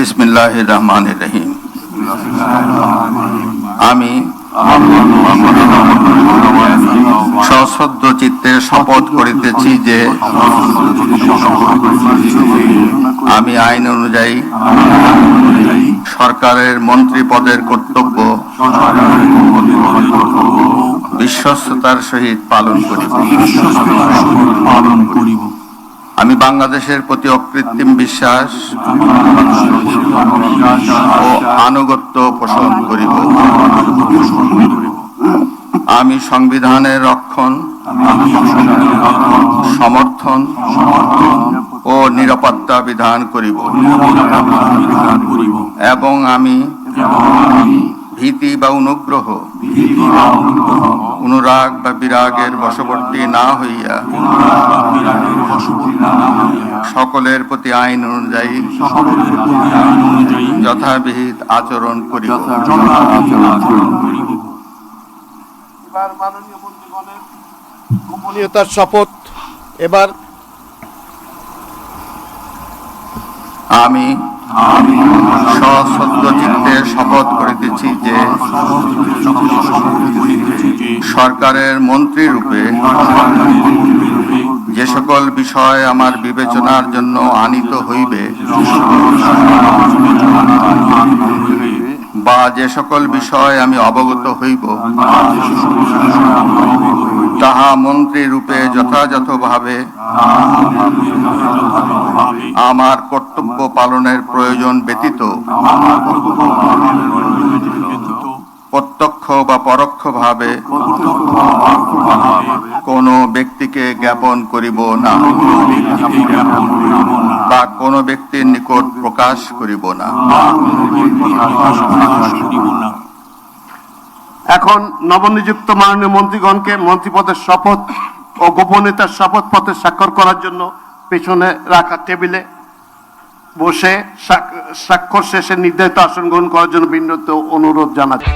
বিসমিল্লাহির রহমানির রহিম। আমি সশ্রদ্ধ চিত্তে শপথ করিতেছি যে আমি আইন অনুযায়ী সরকারের মন্ত্রী পদের কর্তব্য বিশ্বস্ততার সহিত পালন করিব। আমি বাংলাদেশের প্রতি অকৃত্রিম বিশ্বাস ও আনুগত্য পোষণ করিব। আমি সংবিধানের রক্ষণ, সমর্থন ও নিরাপত্তা বিধান করিব এবং আমি ভীতি বা অনুগ্রহ, অনুরাগ বা বিরাগের বশবর্তী না হইয়া সকলের প্রতি আইন অনুযায়ী যথাবিহিত আচরণ করিব। এবার মাননীয় মন্ত্রীগণের গোপনীয়তার শপথ। এবার আমি সশ্রদ্ধ চিত্তে শপথ করিতেছি যে সরকারের মন্ত্রী রূপে যে সকল বিষয় আমার বিবেচনার জন্য আনিত হইবে বা যে সকল বিষয় আমি অবগত হইব তাহা মন্ত্রী রূপে যথাযথভাবে আমার কর্তব্য পালনের প্রয়োজন ব্যতীত প্রত্যক্ষ বা পরোক্ষভাবে কোনো ব্যক্তিকে জ্ঞাপন করিব না বা কোনো ব্যক্তির নিকট প্রকাশ করিব না। এখন নবনিযুক্ত মাননীয় মন্ত্রীগণকে মন্ত্রীপদের শপথ ও গোপনীয়তার শপথ পত্রে স্বাক্ষর করার জন্য পেছনে রাখা টেবিলে বসে স্বাক্ষর শেষে নির্ধারিত আসন গ্রহণ করার জন্য বিনীত অনুরোধ জানাচ্ছি।